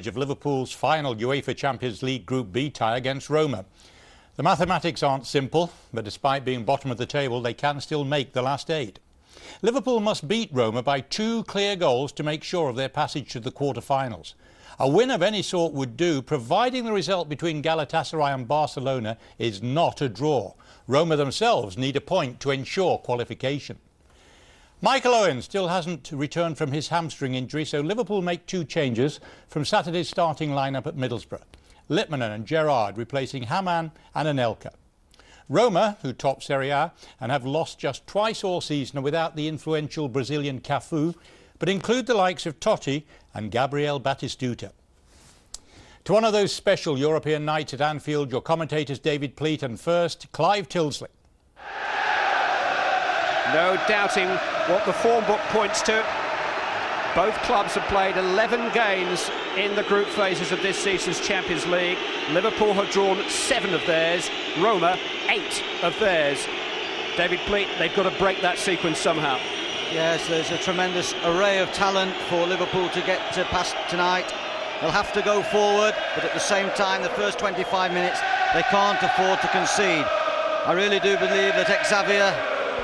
advantage of Liverpool's final UEFA Champions League Group B tie against Roma. The mathematics aren't simple, but despite being bottom of the table, they can still make the last 8. Liverpool must beat Roma by 2 clear goals to make sure of their passage to the quarter-finals. A win of any sort would do, providing the result between Galatasaray and Barcelona is not a draw. Roma themselves need a point to ensure qualification. Michael Owen still hasn't returned from his hamstring injury, so Liverpool make 2 changes from Saturday's starting lineup at Middlesbrough. Littmanen and Gerrard replacing Hamann and Anelka. Roma, who top Serie A and have lost just twice all season, are without the influential Brazilian Cafu, but include the likes of Totti and Gabriel Batistuta. To one of those special European nights at Anfield, your commentators David Pleat and first, Clive Tilsley. No doubting what the form book points to. Both clubs have played 11 games in the group phases of this season's Champions League. Liverpool have drawn 7 of theirs, Roma 8 of theirs. David Pleat, they've got to break that sequence somehow. Yes, there's a tremendous array of talent for Liverpool to get past tonight. They'll have to go forward, but at the same time, the first 25 minutes, they can't afford to concede. I really do believe that Xavier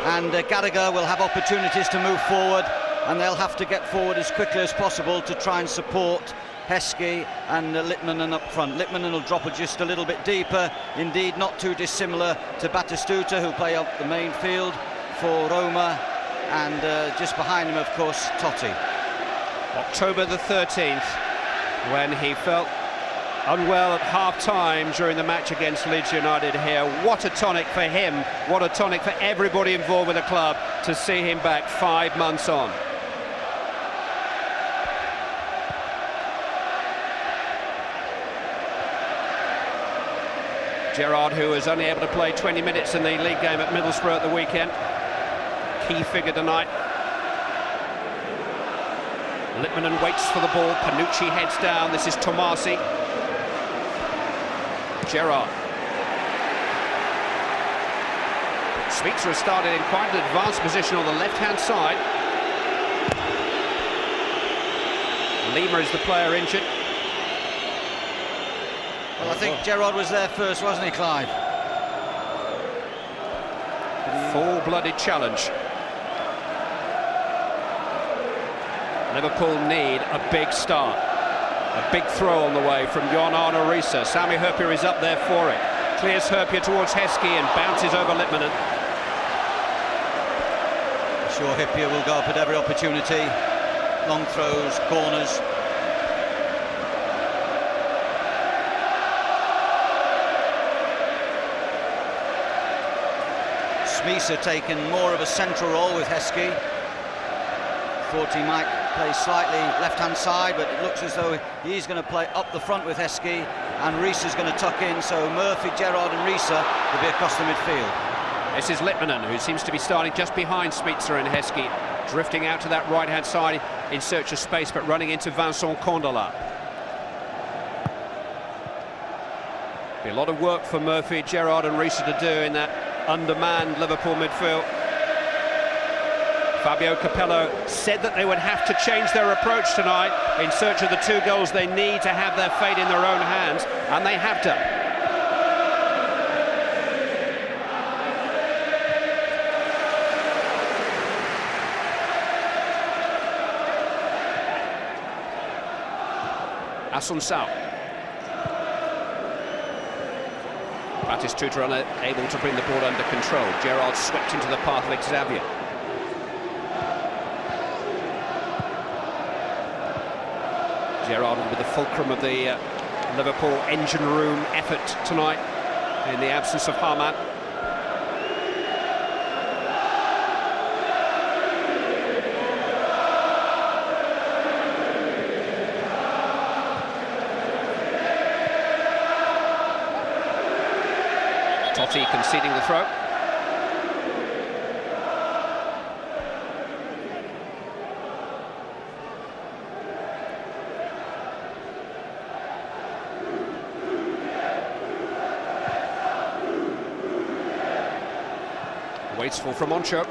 and Gallagher will have opportunities to move forward, and they'll have to get forward as quickly as possible to try and support Heskey and Littmanen up front. Littmanen will drop it just a little bit deeper, indeed not too dissimilar to Batistuta, who'll play up the main field for Roma, and just behind him, of course, Totti. October the 13th, when he felt unwell at half-time during the match against Leeds United here. What a tonic for him, what a tonic for everybody involved with the club to see him back 5 months on. Gerrard, who was only able to play 20 minutes in the league game at Middlesbrough at the weekend. Key figure tonight. Littmanen waits for the ball, Panucci heads down, this is Tomasi. Gerrard. Spezia has started in quite an advanced position on the left-hand side. Lima is the player injured. Well, I think Gerrard was there first, wasn't he, Clive? Full-blooded challenge. Liverpool need a big start. A big throw on the way from Jon Arne Riise. Sami Hyypiä is up there for it. Clears Hyypiä towards Heskey and bounces over Littmanen. Sure, Hyypiä will go up at every opportunity. Long throws, corners. Smeesa taken more of a central role with Heskey. Thought he might play slightly left-hand side, but it looks as though he's going to play up the front with Heskey, and Riise is going to tuck in, so Murphy, Gerrard and Riise will be across the midfield. This is Littmanen, who seems to be starting just behind Spezia and Heskey, drifting out to that right-hand side in search of space, but running into Vincent Kondola. Be a lot of work for Murphy, Gerrard and Riise to do in that undermanned Liverpool midfield. Fabio Capello said that they would have to change their approach tonight in search of the 2 goals they need to have their fate in their own hands, and they have done. Assunção. Batistuta unable to bring the ball under control. Gerrard swept into the path of Xavier. Gerrard will be the fulcrum of the Liverpool engine room effort tonight in the absence of Hamann. Totti conceding the throw. Waits for from Oncho.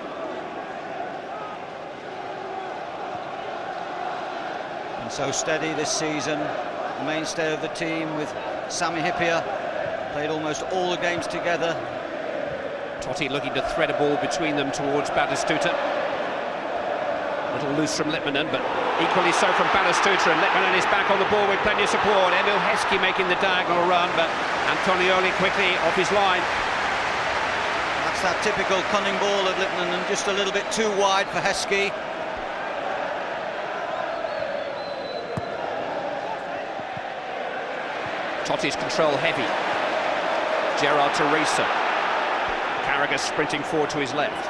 And so steady this season. the mainstay of the team with Sami Hyypiä. Played almost all the games together. Totti looking to thread a ball between them towards Batistuta. A little loose from Litmanen, but equally so from Batistuta, and Litmanen is back on the ball with plenty of support. Emil Heskey making the diagonal run, but Antonioli quickly off his line. That's that typical cunning ball of Litmanen, just a little bit too wide for Heskey. Totti's control heavy. Gerrard to Risa. Carragher sprinting forward to his left.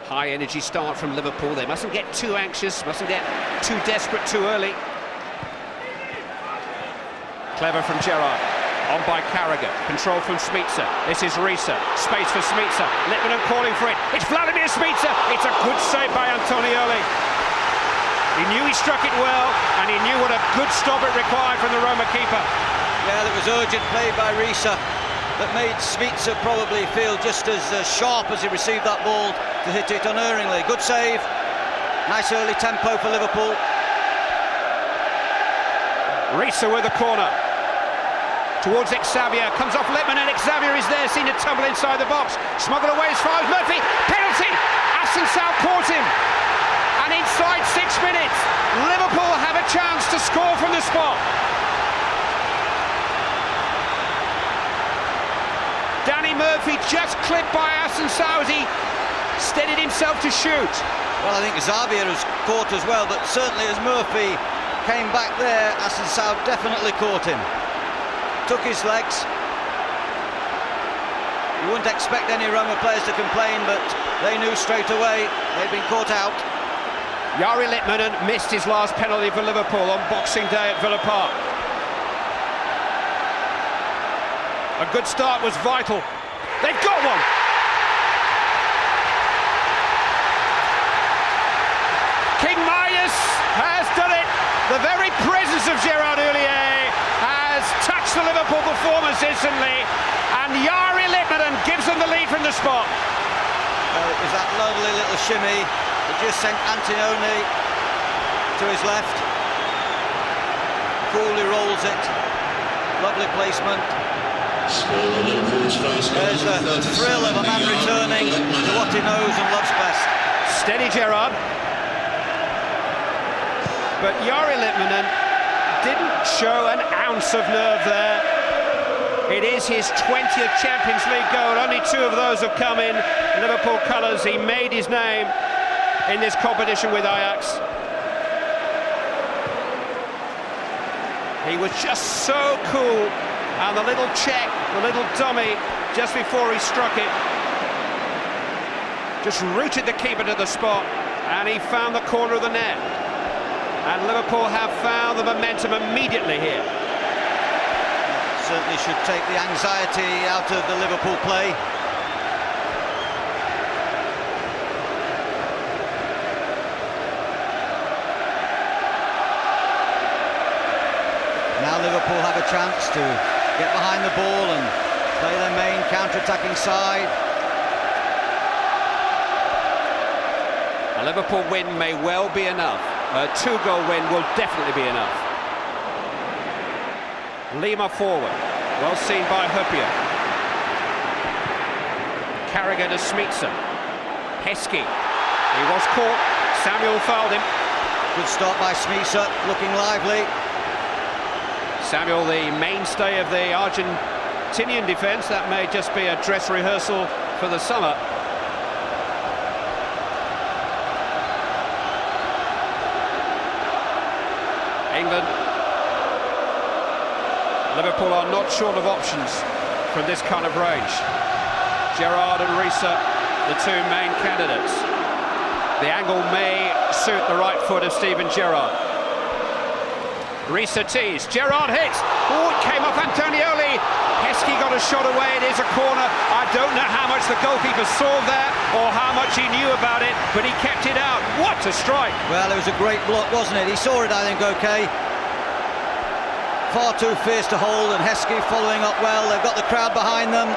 High energy start from Liverpool. They mustn't get too anxious, mustn't get too desperate too early. Clever from Gerrard. On by Carragher. Control from Smica. This is Risa. Space for Smica. Litmanen calling for it. It's Vladimir Smica. It's a good save by Antonioli. He knew he struck it well, and he knew what a good stop it required from the Roma keeper. Yeah, there was urgent play by Risa that made Smica probably feel just as sharp as he received that ball to hit it unerringly. Good save. Nice early tempo for Liverpool. Risa with the corner. Towards Xavier, comes off Litmanen, and Xavier is there, seen to tumble inside the box. Smuggled away as far as Murphy. Penalty! Asensao caught him. And inside 6 minutes, Liverpool have a chance to score from the spot. Danny Murphy just clipped by Asensao as he steadied himself to shoot. Well, I think Xavier was caught as well, but certainly as Murphy came back there, Asensao definitely caught him. Took his legs. You wouldn't expect any Roma players to complain, but they knew straight away they'd been caught out. Jari Litmanen missed his last penalty for Liverpool on Boxing Day at Villa Park. A good start was vital. They've got one! King Midas has done it! The very presence of Gerard Houllier has touched the Liverpool performance instantly, and Jari Litmanen gives them the lead from the spot. Well, it was that lovely little shimmy that just sent Antonioli to his left. Coolly rolls it. Lovely placement. There's the thrill of a man returning to what he knows and loves best. Steady Gerard. But Jari Litmanen didn't show an ounce of nerve there. It is his 20th Champions League goal. Only 2 of those have come in Liverpool colours. He made his name in this competition with Ajax. He was just so cool, and the little check, the little dummy just before he struck it just rooted the keeper to the spot, and he found the corner of the net. And Liverpool have found the momentum immediately here. Certainly should take the anxiety out of the Liverpool play. Now Liverpool have a chance to get behind the ball and play their main counter-attacking side. A Liverpool win may well be enough. A 2-goal win will definitely be enough. Lima forward, well seen by Hyypiä. Carragher to Smica. Heskey, he was caught, Samuel fouled him. Good start by Smica, looking lively. Samuel, the mainstay of the Argentinian defence. That may just be a dress rehearsal for the summer. England, Liverpool are not short of options from this kind of range. Gerrard and Risa, the 2 main candidates. The angle may suit the right foot of Steven Gerrard. Risa tees, Gerrard hits. Oh, it came off Antonioli. Heskey got a shot away, it is a corner. I don't know how much the goalkeeper saw there or how much he knew about it, but he kept it out. What a strike! Well, it was a great block, wasn't it? He saw it, I think, okay. Far too fierce to hold, and Heskey following up well. They've got the crowd behind them.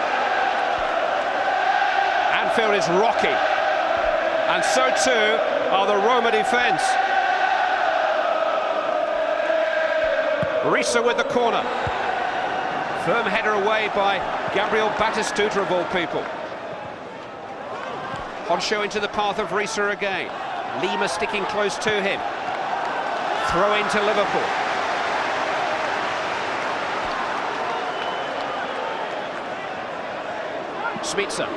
Anfield is rocky, and so too are the Roma defence. Risa with the corner. Firm header away by Gabriel Batistuta of all people. Honcho into the path of Risa again. Lima sticking close to him. Throw into Liverpool. Smitsa.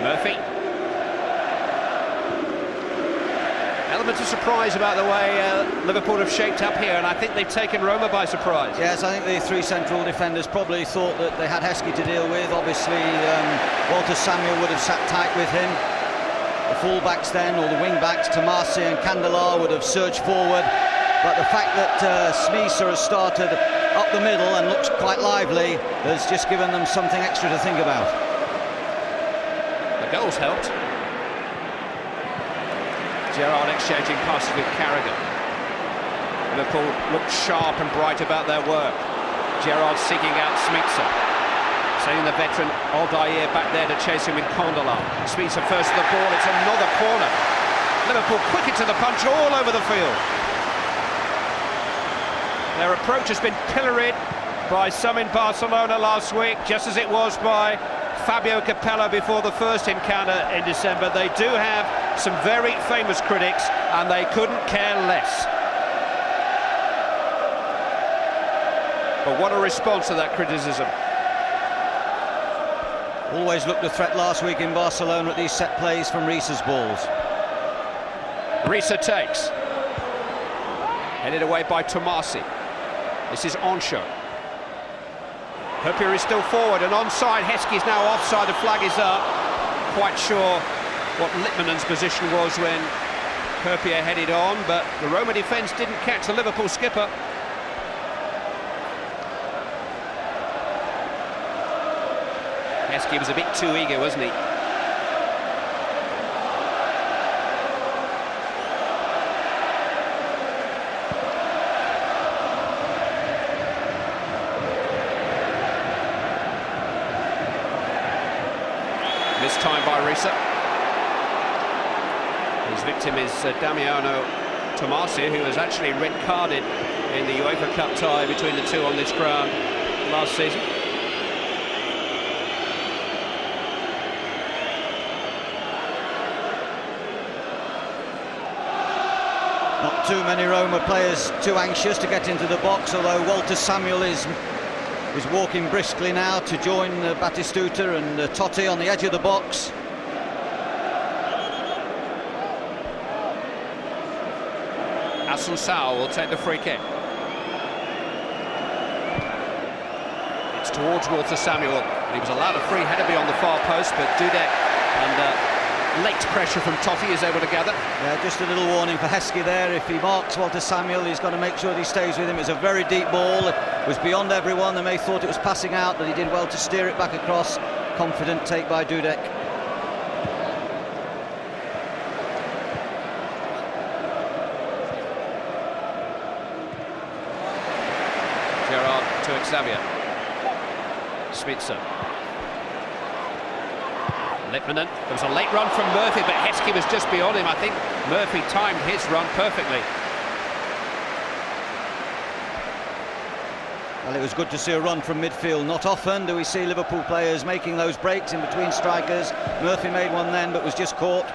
Murphy. Element of surprise about the way Liverpool have shaped up here, and I think they've taken Roma by surprise. Yes, I think the three central defenders probably thought that they had Heskey to deal with. Obviously, Walter Samuel would have sat tight with him. The full-backs then, or the wing-backs, Tomasi and Candela would have surged forward. But the fact that Smitsa has started up the middle and looks quite lively has just given them something extra to think about. The goals helped. Gerrard exchanging passes with Carragher. Liverpool looked sharp and bright about their work. Gerrard seeking out Smitsa. Sending the veteran Aldair back there to chase him with Candela. Smitsa first to the ball, it's another corner. Liverpool quick into the punch all over the field. Their approach has been pilloried by some in Barcelona last week, just as it was by Fabio Capello before the first encounter in December. They do have some very famous critics, and they couldn't care less. But what a response to that criticism. Always looked a threat last week in Barcelona at these set plays from Risa's balls. Risa takes. Headed away by Tomasi. This is Honcho. Hoppier is still forward and onside. Heskey is now offside. The flag is up. Quite sure what Littmanen's position was when Hoppier headed on, but the Roma defence didn't catch the Liverpool skipper. Heskey was a bit too eager, wasn't he? Missed time by Risa. His victim is Damiano Tomasi, who was actually red carded in the UEFA Cup tie between the two on this ground last season. Not too many Roma players too anxious to get into the box, although Walter Samuel is walking briskly now to join Batistuta and Totti on the edge of the box. Assunção will take the free kick. It's towards Walter Samuel. He was allowed a free header beyond the far post, but Dudek and late pressure from Totti is able to gather. Yeah, just a little warning for Heskey there. If he marks Walter Samuel, he's got to make sure he stays with him. It's a very deep ball. It was beyond everyone. They may have thought it was passing out, but he did well to steer it back across. Confident take by Dudek. Gerrard to Xavier. Smitsa. Littmanen. There was a late run from Murphy, but Heskey was just beyond him. I think Murphy timed his run perfectly. Well, it was good to see a run from midfield. Not often do we see Liverpool players making those breaks in between strikers. Murphy made one then, but was just caught.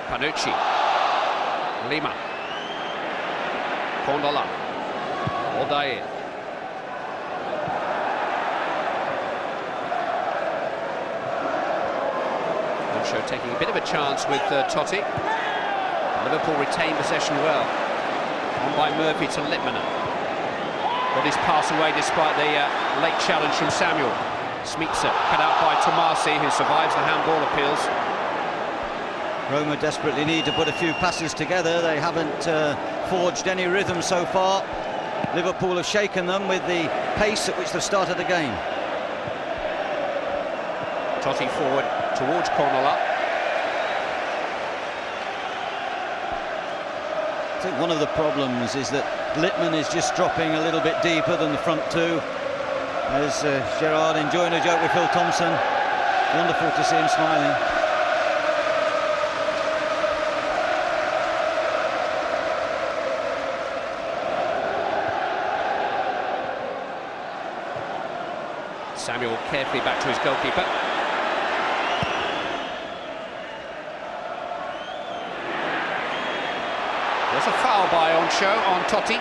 Panucci. Lima. Candela. Aldair. Honcho taking a bit of a chance with Totti. Liverpool retain possession well. On by Murphy to Littmanen. Got his pass away despite the late challenge from Samuel. Smitsa cut out by Tomasi, who survives the handball appeals. Roma desperately need to put a few passes together. They haven't forged any rhythm so far. Liverpool have shaken them with the pace at which they've started the game. Totti forward towards Candela. I think one of the problems is that Littman is just dropping a little bit deeper than the front two. There's Gerrard enjoying a joke with Phil Thompson. Wonderful to see him smiling. Samuel carefully back to his goalkeeper. There's a foul by on Totti.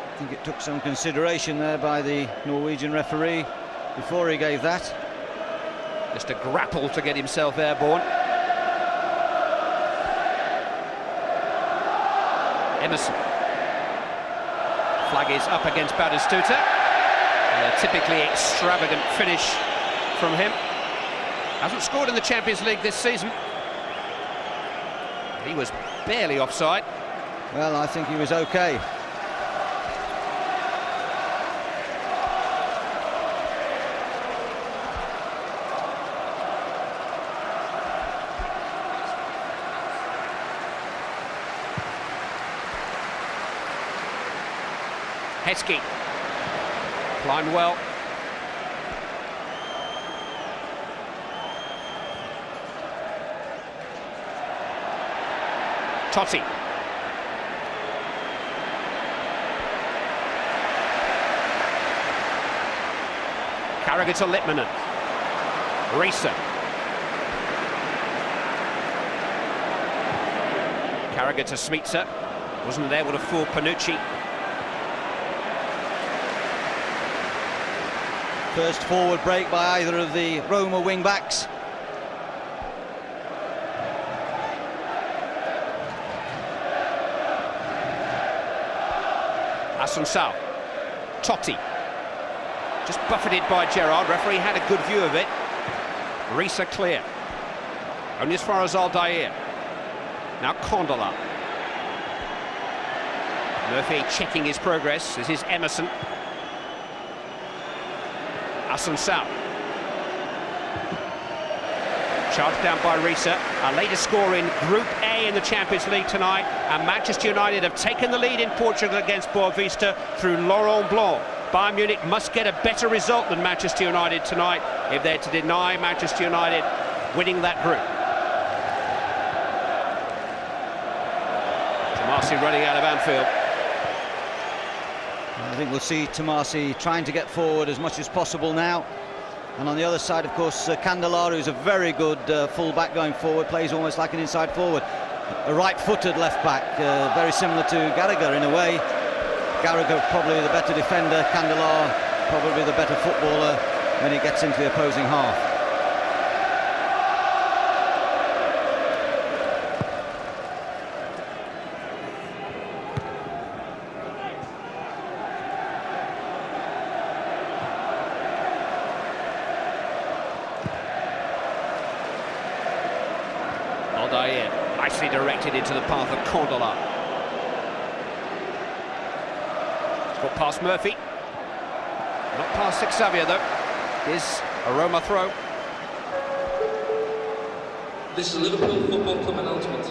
I think it took some consideration there by the Norwegian referee before he gave that. Just a grapple to get himself airborne. Emerson. Flag is up against Pedersen. A typically extravagant finish from him. Hasn't scored in the Champions League this season. He was barely offside. Well, I think he was okay. Heskey climbed well. Totti. Carragher to Litmanen. Rune. Carragher to Smitsa. Wasn't able to fool Panucci. First forward break by either of the Roma wing-backs. Assunção. Totti. Just buffeted by Gerrard. Referee had a good view of it. Risa clear. Only as far as Aldair. Now Condola. Murphy checking his progress. This is Emerson. Assunção. Charged down by Risa. Our latest score in Group A in the Champions League tonight, and Manchester United have taken the lead in Portugal against Boavista through Laurent Blanc. Bayern Munich must get a better result than Manchester United tonight if they're to deny Manchester United winning that group. Tomasi running out of Anfield. I think we'll see Tomasi trying to get forward as much as possible now. And on the other side, of course, Candelaro, who's a very good full-back going forward, plays almost like an inside forward. A right-footed left-back, very similar to Gallagher in a way. Gallagher probably the better defender, Candelaro probably the better footballer when he gets into the opposing half. Aldair, nicely directed into the path of Condola. It's got past Murphy. Not past Xavier though. Is a Roma throw. This is Liverpool Football Club announcement.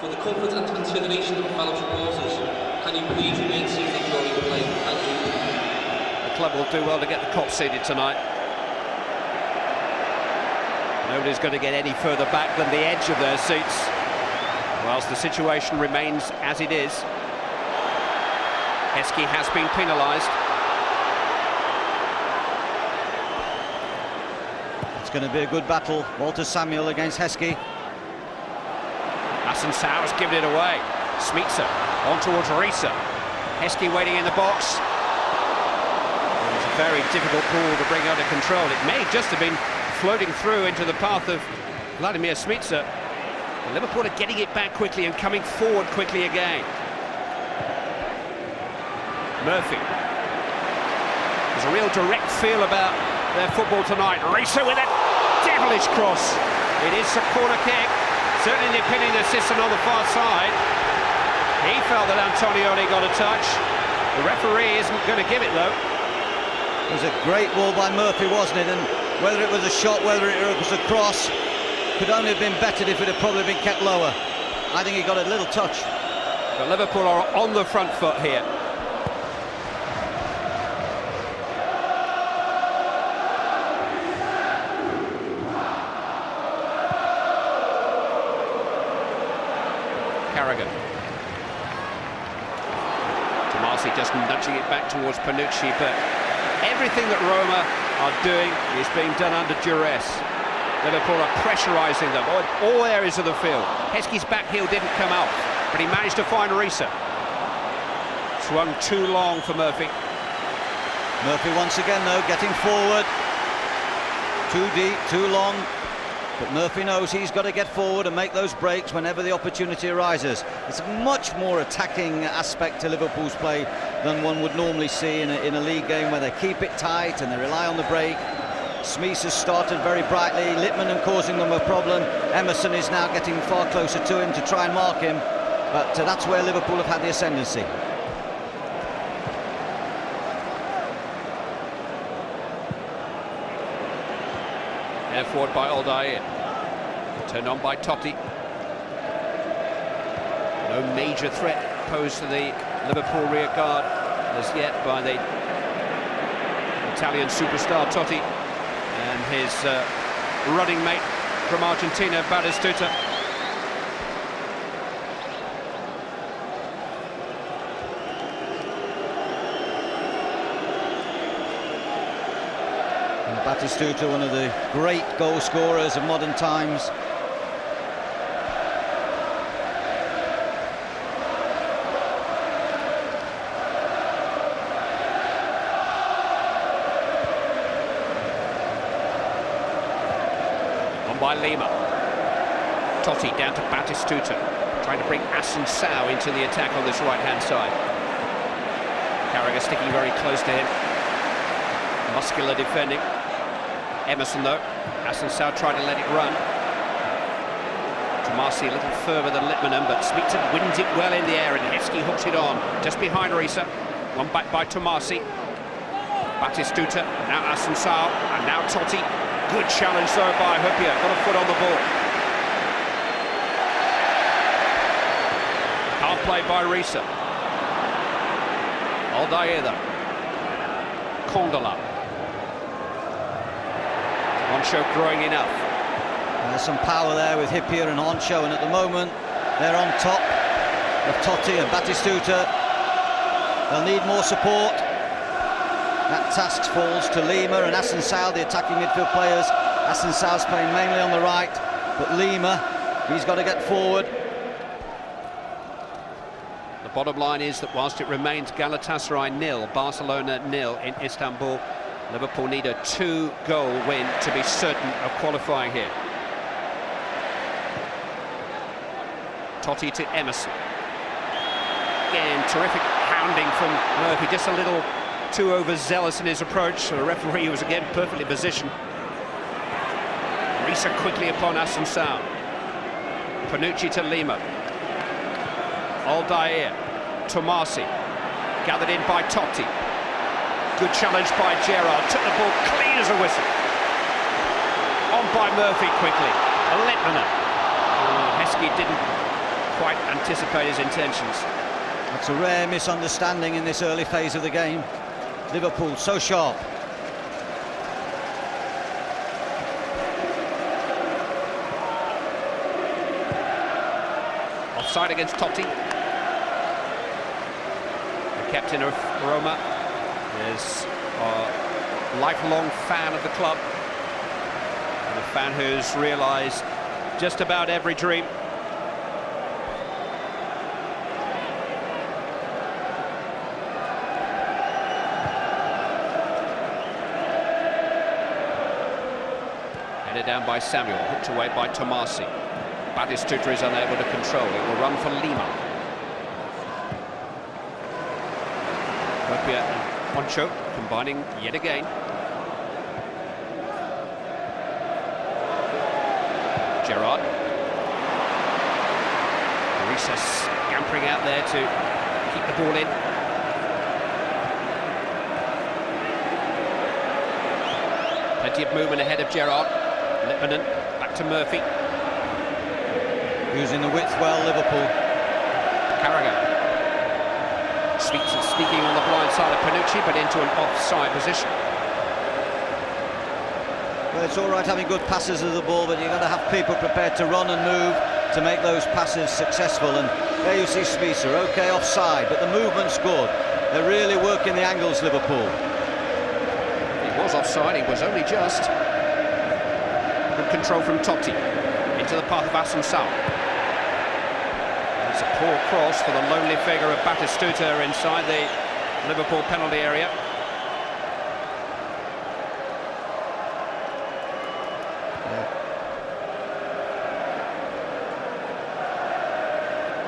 For the comfort and consideration of fellow supporters, can you please remain seated during the play? Thank you. The club will do well to get the Kop seated tonight. Nobody's going to get any further back than the edge of their seats, whilst the situation remains as it is. Heskey has been penalised. It's going to be a good battle. Walter Samuel against Heskey. Assunção has given it away. Smitsa on towards Risa. Heskey waiting in the box. It was a very difficult ball to bring under control. It may just have been floating through into the path of Vladimir Smitsa. And Liverpool are getting it back quickly and coming forward quickly again. Murphy. There's a real direct feel about their football tonight. Risa with a devilish cross. It is a corner kick. Certainly in the opinion of the assistant on the far side. He felt that Antonioni got a touch. The referee isn't going to give it though. It was a great ball by Murphy, wasn't it? And whether it was a shot, whether it was a cross, could only have been bettered if it had probably been kept lower. I think he got a little touch. But Liverpool are on the front foot here. Tommasi just nudging it back towards Panucci, but everything that Roma are doing is being done under duress. Liverpool are pressurising them on all areas of the field. Heskey's back heel didn't come out, but he managed to find Risa. Swung too long for Murphy. Murphy once again, though, getting forward. Too deep, too long. But Murphy knows he's got to get forward and make those breaks whenever the opportunity arises. It's a much more attacking aspect to Liverpool's play than one would normally see in a league game, where they keep it tight and they rely on the break. Smees has started very brightly, Littmanen causing them a problem. Emerson is now getting far closer to him to try and mark him, but that's where Liverpool have had the ascendancy. Air forward by Aldair. Turned on by Totti. No major threat posed to the Liverpool rear guard as yet by the Italian superstar Totti and his running mate from Argentina, Batistuta. Batistuta, one of the great goal scorers of modern times. On by Lima. Totti down to Batistuta, trying to bring Assunção into the attack on this right-hand side. Carragher sticking very close to him. Muscular defending. Emerson, though. Assunção tried to let it run. Tommasi a little further than Littmanen, but Smeaton wins it well in the air, and Heskey hooks it on just behind Risa. One back by Tommasi. Batistuta, now Assunção, and now Totti. Good challenge, though, by Hyypiä. Got a foot on the ball. Hard play by Risa. Aldair, though. Kondola. Honcho growing enough. There's some power there with Hyypiä and Honcho, and at the moment they're on top of Totti and Batistuta. They'll need more support. That task falls to Lima and Assunção, the attacking midfield players. Assunção's playing mainly on the right, but Lima, he's got to get forward. The bottom line is that whilst it remains Galatasaray 0, Barcelona 0 in Istanbul, Liverpool need a 2-goal win to be certain of qualifying here. Totti to Emerson. Again, terrific hounding from Murphy, just a little too overzealous in his approach. The referee was again perfectly positioned. Risa quickly upon Assunção. Panucci to Lima. Aldair. Tommasi. Gathered in by Totti. Good challenge by Gerrard. Took the ball clean as a whistle. On by Murphy quickly. Littmanen. Heskey didn't quite anticipate his intentions. That's a rare misunderstanding in this early phase of the game. Liverpool so sharp. Offside against Totti. The captain of Roma is a lifelong fan of the club, and a fan who's realised just about every dream. Headed down by Samuel, hooked away by Tommasi. Batistuta is unable to control. It will run for Lima. Hyypiä and Honcho combining yet again. Gerrard. Risa scampering out there to keep the ball in. Plenty of movement ahead of Gerrard. Littmanen back to Murphy. Using the width well, Liverpool. Carragher. Sneaking on the blind side of Panucci, but into an offside position. Well, it's all right having good passes of the ball, but you've got to have people prepared to run and move to make those passes successful. And there you see Spicer, okay, offside, but the movement's good. They're really working the angles, Liverpool. He was offside, he was only just. Good control from Totti into the path of Assunção. It's a poor cross for the lonely figure of Batistuta inside the Liverpool penalty area.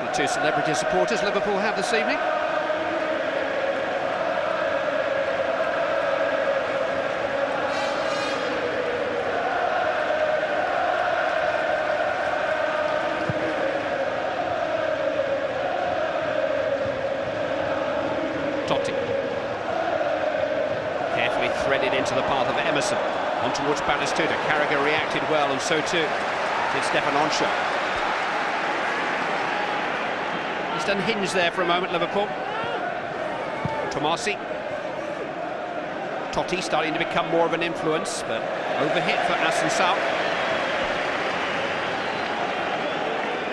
The two celebrity supporters Liverpool have this evening. Totti. Carefully threaded into the path of Emerson. On towards Batistuta. Carragher reacted well, and so too did Stefan Onsha. He's unhinged there for a moment, Liverpool. Tomasi. Totti starting to become more of an influence, but overhit for Assunção.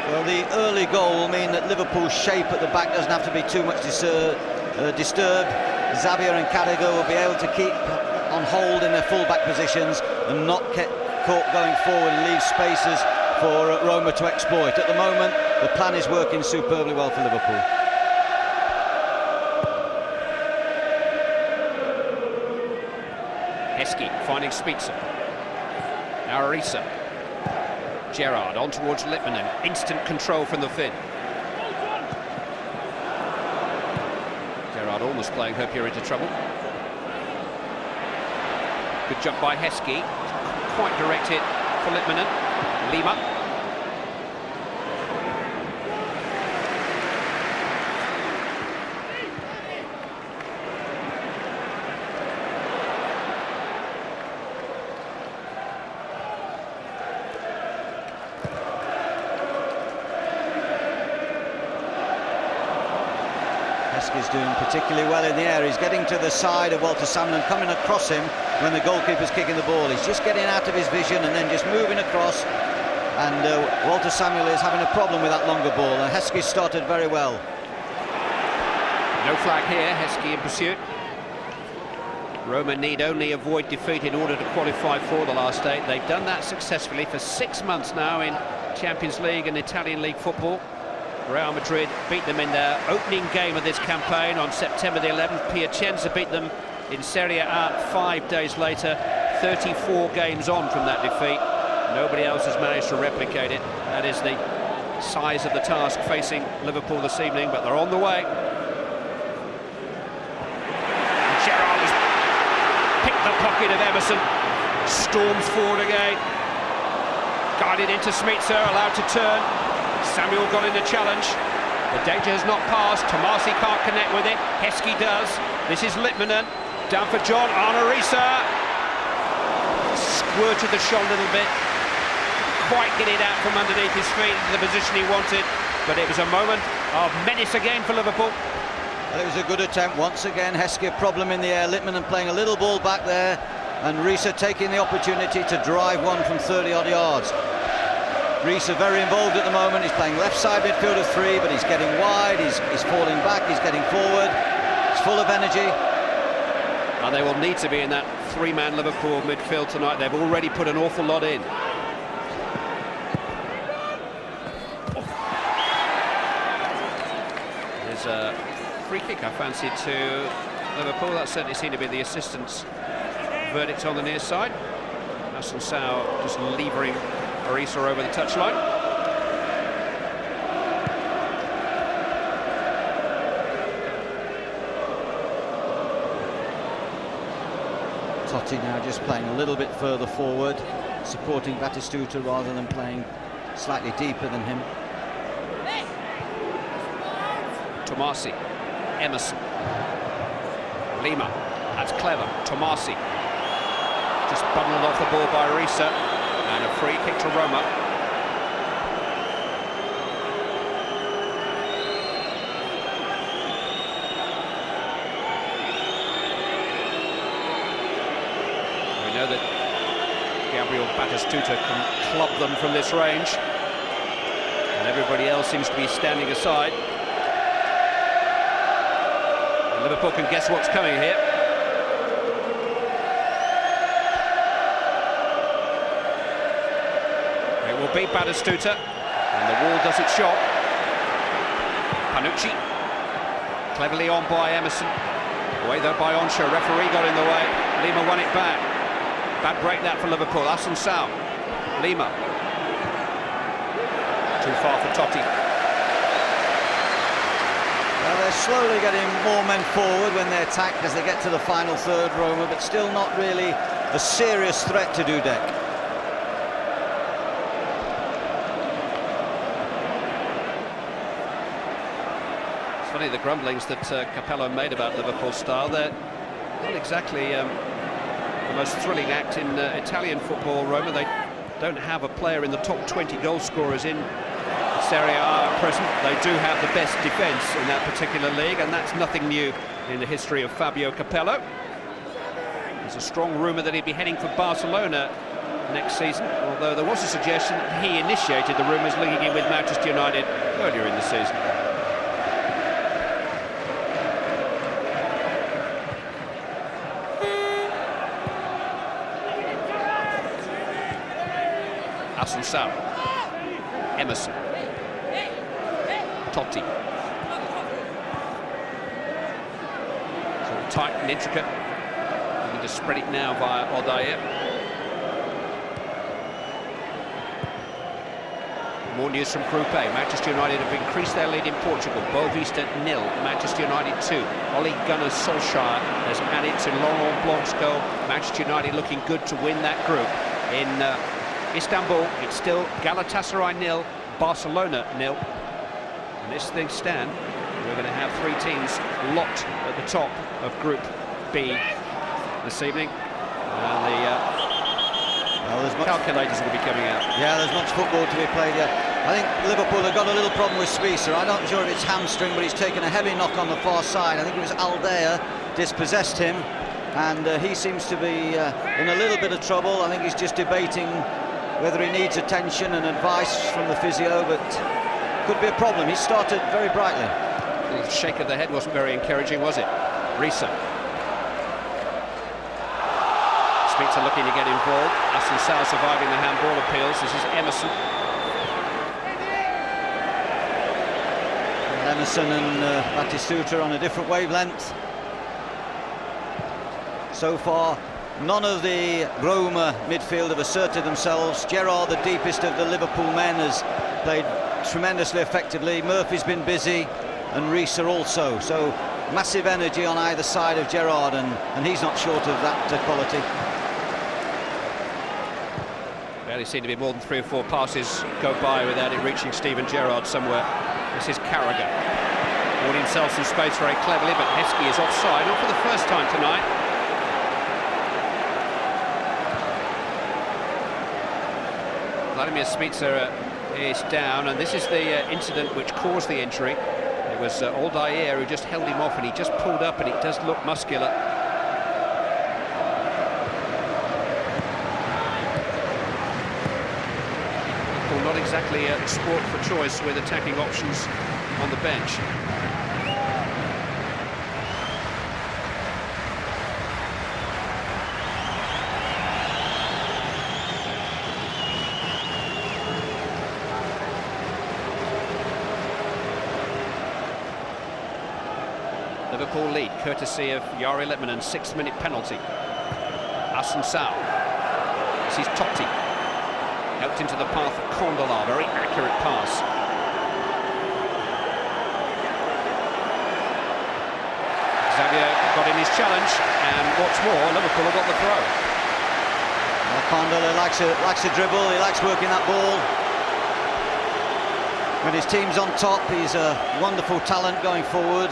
Well, the early goal will mean that Liverpool's shape at the back doesn't have to be too much disturbed. Xavier and Carragher will be able to keep on hold in their full-back positions and not get caught going forward and leave spaces for Roma to exploit. At the moment, the plan is working superbly well for Liverpool. Heskey finding Spicer. Now Arisa. Gerrard on towards Lippmann. Instant control from the Finn. Gerrard almost playing Hopia into trouble. Good job by Heskey. Quite directed for Lippmann. Lima. Heskey's doing particularly well in the air. He's getting to the side of Walter Samuel and coming across him when the goalkeeper's kicking the ball. He's just getting out of his vision and then just moving across. And Walter Samuel is having a problem with that longer ball. And Heskey started very well. No flag here. Heskey in pursuit. Roma need only avoid defeat in order to qualify for the last eight. They've done that successfully for 6 months now in Champions League and Italian League football. Real Madrid beat them in their opening game of this campaign on September the 11th. Piacenza beat them in Serie A 5 days later. 34 games on from that defeat. Nobody else has managed to replicate it. That is the size of the task facing Liverpool this evening, but they're on the way. Gerrard has picked the pocket of Emerson. Storms forward again. Guided into Spicer, allowed to turn. Samuel got in the challenge. The danger has not passed. Tomasi can't connect with it. Heskey does. This is Lippmann. Down for John. Arisa. Squirted the shot a little bit. Quite get it out from underneath his feet into the position he wanted. But it was a moment of menace again for Liverpool. Well, it was a good attempt once again. Heskey a problem in the air. Lippmann playing a little ball back there. And Risa taking the opportunity to drive one from 30-odd yards. Risa very involved at the moment. He's playing left side midfield of three, but he's getting wide, he's falling back, he's getting forward. He's full of energy. And they will need to be in that three-man Liverpool midfield tonight. They've already put an awful lot in. There's a free kick I fancied to Liverpool. That certainly seemed to be the assistant's verdict on the near side. Assunção just levering Arisa over the touchline. Totti now just playing a little bit further forward, supporting Batistuta rather than playing slightly deeper than him. Tomasi, Emerson, Lima, that's clever. Tomasi just bundled off the ball by Arisa. And a free kick to Roma. We know that Gabriel Batistuta can club them from this range. Everybody else seems to be standing aside. And Liverpool can guess what's coming here. It will be Batistuta, and the wall does its job. Panucci, cleverly on by Emerson. Away though by Oncho, referee got in the way. Lima won it back. Bad break that for Liverpool. Assunção, Lima. Too far for Totti. Well, they're slowly getting more men forward when they attack as they get to the final third, Roma, but still not really a serious threat to Dudek. It's funny, the grumblings that Capello made about Liverpool's style, they're not exactly the most thrilling act in Italian football, Roma. They don't have a player in the top 20 goal scorers in Serie A at present. They do have the best defence in that particular league, and that's nothing new in the history of Fabio Capello. There's a strong rumour that he'd be heading for Barcelona next season, although there was a suggestion that he initiated the rumours linking him with Manchester United earlier in the season. Assunção, Emerson, Totti. It's all tight and intricate. Looking to spread it now via Odair. More news from Group A. Manchester United have increased their lead in Portugal. Boavista 0, Manchester United 2. Ole Gunnar Solskjaer has added to Laurent Blanc's goal. Manchester United looking good to win that group. In Istanbul, it's still Galatasaray 0, Barcelona 0. And as things stand, we're going to have three teams locked at the top of Group B this evening. And the calculators will be coming out. Yeah, there's much football to be played here. I think Liverpool have got a little problem with Spicer. I'm not sure if it's hamstring, but he's taken a heavy knock on the far side. I think it was Aldeia dispossessed him, and he seems to be in a little bit of trouble. I think he's just debating whether he needs attention and advice from the physio, but could be a problem. He started very brightly. The shake of the head wasn't very encouraging, was it? Risa. Spicer looking to get involved. Assunção surviving the handball appeals. This is Emerson. And Emerson and Batistuta on a different wavelength. So far, none of the Roma midfield have asserted themselves. Gerrard, the deepest of the Liverpool men, has played tremendously effectively. Murphy's been busy, and Risa also. So massive energy on either side of Gerrard, and he's not short of that quality. Barely seem to be more than 3 or 4 passes go by without it reaching Steven Gerrard somewhere. This is Carragher. Bought himself some space very cleverly, but Heskey is offside, not for the first time tonight. Vladimir Spicer is down, and this is the incident which caused the injury. It was Aldeia who just held him off, and he just pulled up, and it does look muscular. Well, not exactly a sport for choice with attacking options on the bench. Liverpool lead, courtesy of Jari Litmanen, 6th minute penalty. Assunção. This is Totti. Helped into the path of Kondola, very accurate pass. Xavier got in his challenge, and what's more, Liverpool have got the throw. Well, Kondola likes a dribble, he likes working that ball. When his team's on top, he's a wonderful talent going forward.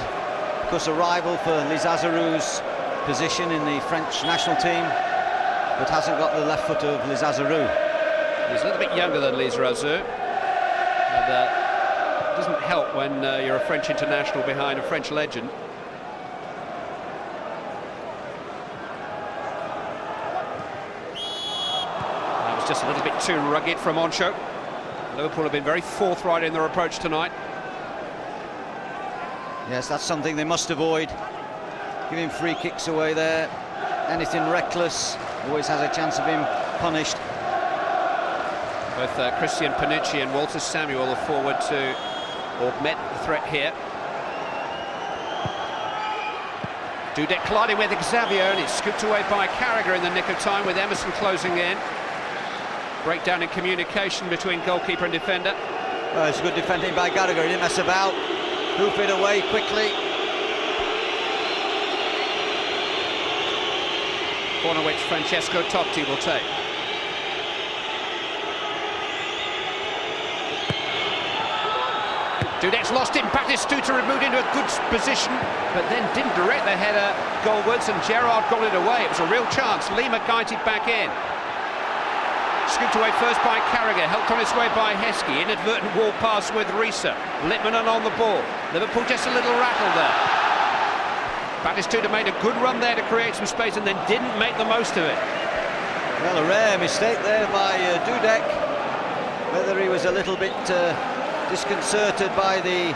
Of course, a rival for Lizazarou's position in the French national team, but hasn't got the left foot of Lizazarou. He's a little bit younger than Lizarazu, and it doesn't help when you're a French international behind a French legend. That was just a little bit too rugged from Oncho. Liverpool have been very forthright in their approach tonight. Yes, that's something they must avoid. Giving free kicks away there. Anything reckless always has a chance of being punished. Both Christian Panucci and Walter Samuel are forward to augment the threat here. Dudek colliding with Xavier, and it's scooped away by Carragher in the nick of time, with Emerson closing in. Breakdown in communication between goalkeeper and defender. Well, it's good defending by Gallagher. He didn't mess about. Hoof it away quickly. Corner which Francesco Totti will take. Dudek's lost it. Batistuta had moved into a good position, but then didn't direct the header goalwards, and Gerrard got it away. It was a real chance. Lima guided back in. Scooped away first by Carragher, helped on its way by Heskey. Inadvertent wall pass with Risa. Littmanen on the ball. Liverpool just a little rattled there. Batistuta made a good run there to create some space and then didn't make the most of it. Well, a rare mistake there by Dudek. Whether he was a little bit disconcerted by the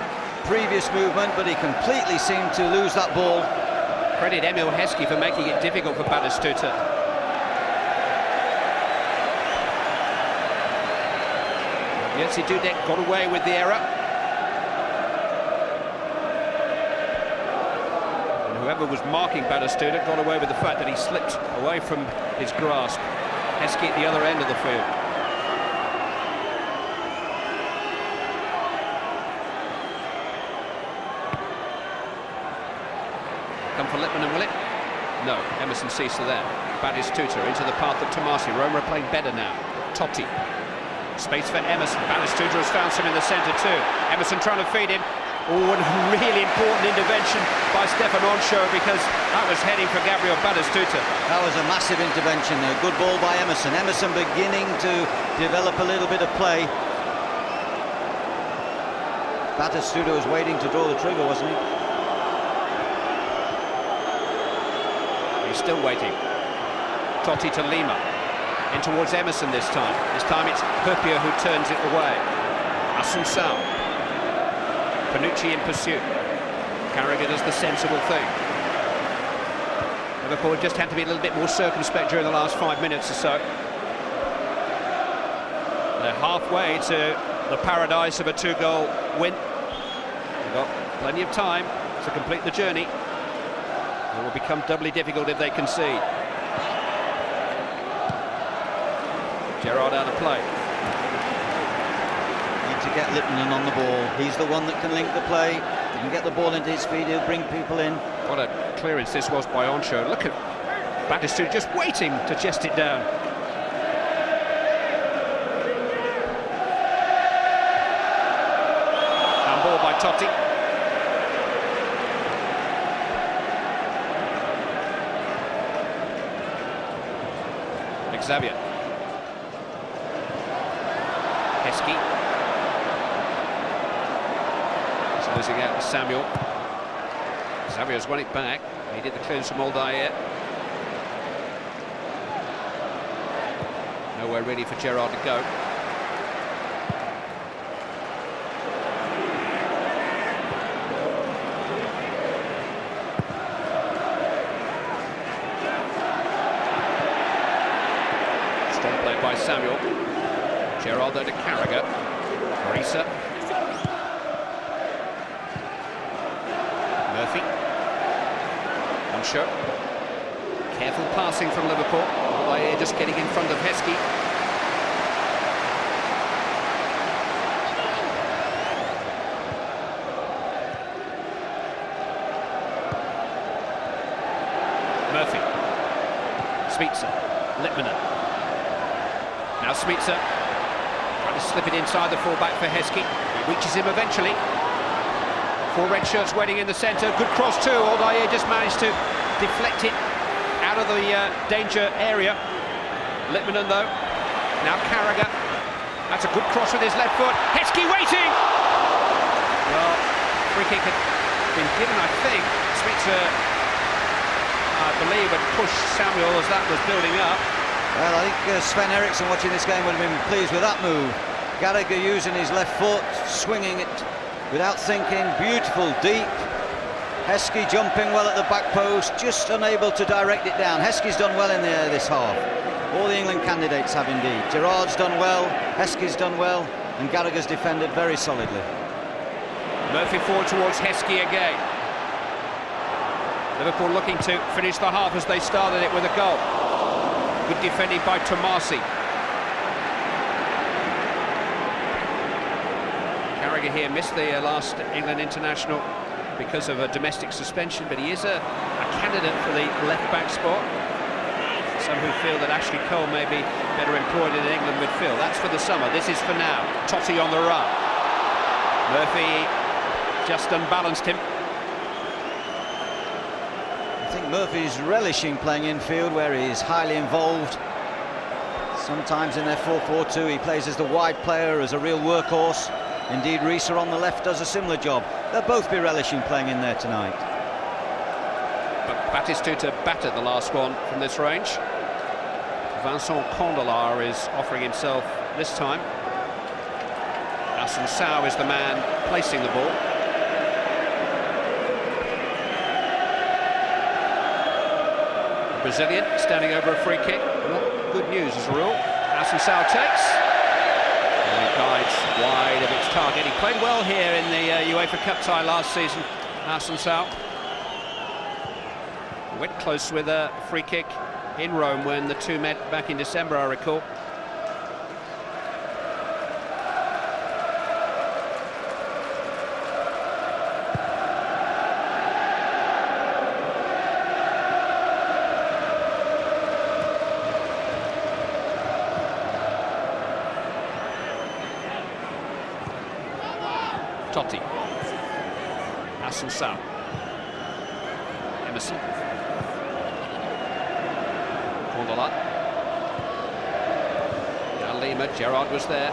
previous movement, but he completely seemed to lose that ball. Credit Emil Heskey for making it difficult for Batistuta. Jerzy Dudek got away with the error. And whoever was marking Batistuta got away with the fact that he slipped away from his grasp. Heskey at the other end of the field. Come for Littmanen, will it? No, Emerson Cisa there. Batistuta into the path of Tomasi. Roma are playing better now. Totti. Space for Emerson. Batistuta has found some in the centre too. Emerson trying to feed him. Oh, and a really important intervention by Stefan Onsho, because that was heading for Gabriel Batistuta. That was a massive intervention. A good ball by Emerson. Emerson beginning to develop a little bit of play. Batistuta was waiting to draw the trigger, wasn't he? He's still waiting. Totti to Lima. In towards Emerson this time. This time it's Hurpia who turns it away. Assunção. Panucci in pursuit. Carragher does the sensible thing. Liverpool just had to be a little bit more circumspect during the last 5 minutes or so. They're halfway to the paradise of a 2-goal win. They've got plenty of time to complete the journey. It will become doubly difficult if they concede. Gerrard out of play. Need to get Littmanen on the ball. He's the one that can link the play. He can get the ball into his feet. He'll bring people in. What a clearance this was by Onsho. Look at Batistuta just waiting to chest it down. And ball by Totti. Xavier. Heskey. He's losing out to Samuel. Xavier's won it back. He did the clearance from Aldair. Nowhere really for Gerrard to go. Strong play by Samuel. Gerrard there to Carragher. Risa. Murphy. Onsho. Careful passing from Liverpool. Aldair just getting in front of Heskey. Murphy. Smitsa. Littmanen. Now Smitsa. Trying to slip it inside the fullback for Heskey. He reaches him eventually. 4 red shirts waiting in the centre. Good cross too. Aldair just managed to deflect it out of the danger area. Littmanen though. Now Carragher. That's a good cross with his left foot. Heskey waiting! Well, free kick had been given, I think. Smitsa, I believe, had pushed Samuel as that was building up. Well, I think Sven Eriksson watching this game would have been pleased with that move. Gallagher using his left foot, swinging it without thinking, beautiful, deep. Heskey jumping well at the back post, just unable to direct it down. Heskey's done well in the air this half. All the England candidates have indeed. Gerrard's done well, Heskey's done well, and Gallagher's defended very solidly. Murphy forward towards Heskey again. Liverpool looking to finish the half as they started it with a goal. Good defending by Tomasi. Carragher here missed the last England international because of a domestic suspension, but he is a candidate for the left-back spot. Some who feel that Ashley Cole may be better employed in England midfield. That's for the summer, this is for now. Totti on the run. Murphy just unbalanced him. I think Murphy's relishing playing infield where he's highly involved. Sometimes in their 4-4-2 he plays as the wide player, as a real workhorse. Indeed, Risa on the left does a similar job. They'll both be relishing playing in there tonight. But Batistuta battered the last one from this range. Vincent Condolar is offering himself this time. Asensao is the man placing the ball. The Brazilian standing over a free kick. Not good news as a rule. Asensao takes. And he guides wide of its target. He played well here in the UEFA Cup tie last season, Asensao. Went close with a free kick in Rome when the two met back in December, I recall. Totti, Asensao, Emerson, Condola, Lima, Gerrard was there.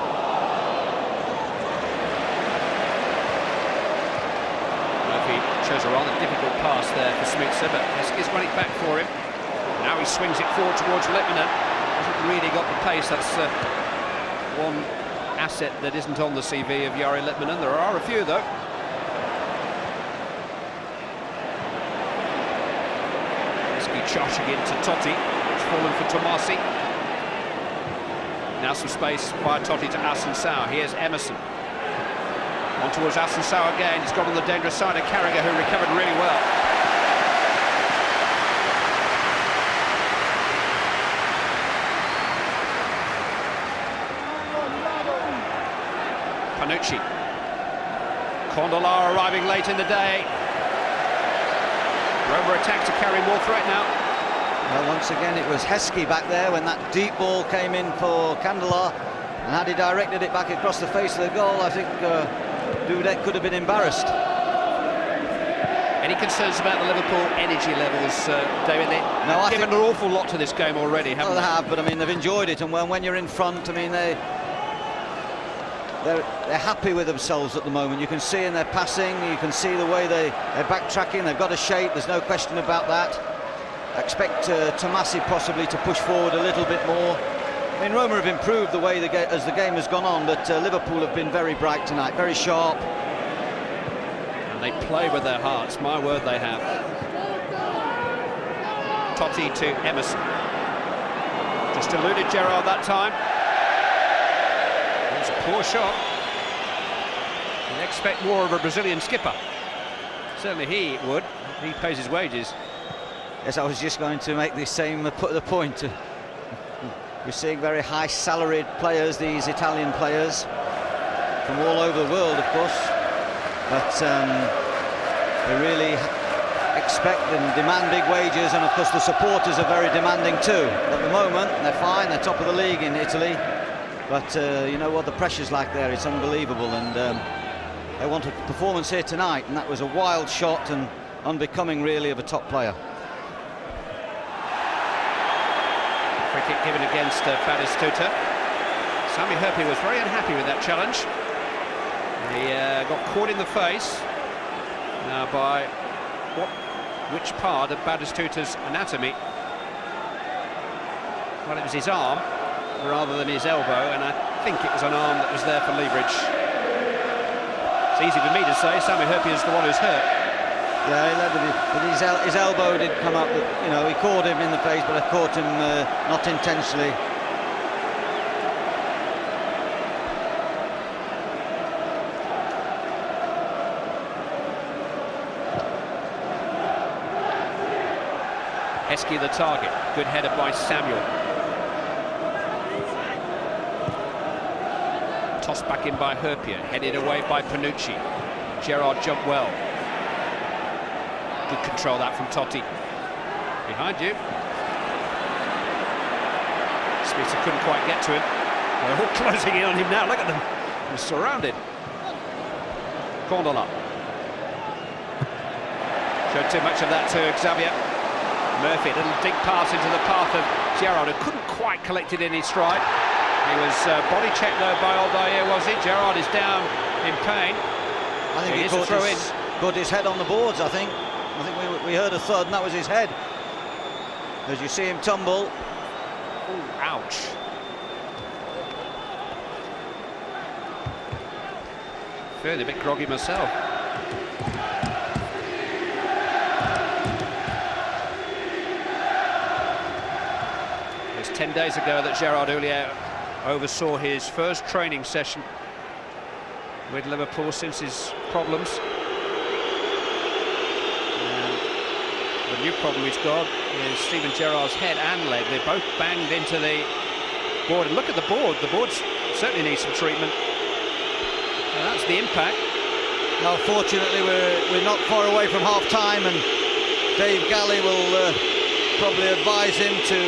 Murphy chose a rather difficult pass there for Smitsa, but Heskey's run it back for him. Now he swings it forward towards Lippmann. Hasn't really got the pace. That's one asset that isn't on the CV of Jari Lippmann. There are a few though. Heskey charging into Totti. It's fallen for Tomasi. Now some space via Totti to Asensao. Here's Emerson. On towards Asensao again. He's got on the dangerous side of Carragher, who recovered really well. Panucci. Condola arriving late in the day. Roma attack to carry more threat now. Well, once again it was Heskey back there when that deep ball came in for Condola, and had he directed it back across the face of the goal, I think Dudek could have been embarrassed. Any concerns about the Liverpool energy levels, David? They've given an awful lot to this game already, haven't they? They have, but I mean they've enjoyed it, and when you're in front, I mean they're happy with themselves at the moment. You can see in their passing, you can see the way they're backtracking. They've got a shape, there's no question about that. I expect Tomasi possibly to push forward a little bit more. I mean, Roma have improved the way as the game has gone on, but Liverpool have been very bright tonight, very sharp. And they play with their hearts, my word they have. Totti to Emerson. Just eluded Gerrard that time. It was a poor shot. You'd expect more of a Brazilian skipper. Certainly he would. He pays his wages. Yes, I was just going to make the same point. We're seeing very high salaried players, these Italian players, from all over the world, of course. But they really expect and demand big wages, and of course the supporters are very demanding too. At the moment, they're fine, they're top of the league in Italy. But you know what the pressure's like there, it's unbelievable, and they want a performance here tonight, and that was a wild shot and unbecoming really of a top player. Free kick given against Batistuta. Sami Hurpy was very unhappy with that challenge. He got caught in the face. Now by which part of Batistuta's anatomy? Well, it was his arm rather than his elbow, and I think it was an arm that was there for leverage. It's easy for me to say. Sami Hyypiä is the one who's hurt. Yeah, he led with it, but his elbow did come up. You know, he caught him in the face, but I caught him not intentionally. Heskey the target. Good header by Samuel. Tossed back in by Hyypiä. Headed away by Panucci. Gerrard jumped well. Good control that from Totti. Behind you. Smith couldn't quite get to him. They're all closing in on him now. Look at them. He's surrounded. Condola. Showed too much of that to Xavier. Murphy, a little deep pass into the path of Gerrard, who couldn't quite collect it in his stride. He was body checked though by Aldair, was he? Gerrard is down in pain. I think he caught his head on the boards, I think. I think we heard a thud, and that was his head. As you see him tumble. Ooh, ouch. Feeling a bit groggy myself. It was 10 days ago that Gérard Houllier oversaw his first training session with Liverpool since his problems. The new problem he's got is Steven Gerrard's head and leg. They both banged into the board. And look at the board. The board certainly needs some treatment. And that's the impact. Now, fortunately, we're not far away from half-time, and Dave Galley will probably advise him to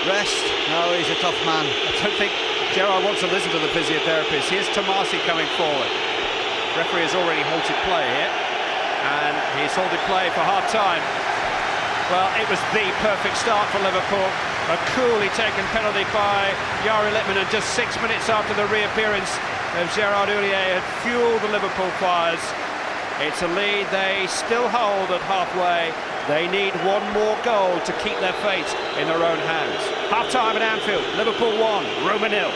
rest. No, he's a tough man. I don't think Gerrard wants to listen to the physiotherapist. Here's Tomasi coming forward. Referee has already halted play here. And he's halted play for half-time. Well, it was the perfect start for Liverpool. A coolly taken penalty by Jari Litmanen just 6 minutes after the reappearance of Gérard Houllier had fueled the Liverpool fires. It's a lead they still hold at halfway. They need one more goal to keep their fate in their own hands. Half-time at Anfield, Liverpool 1, Roma 0.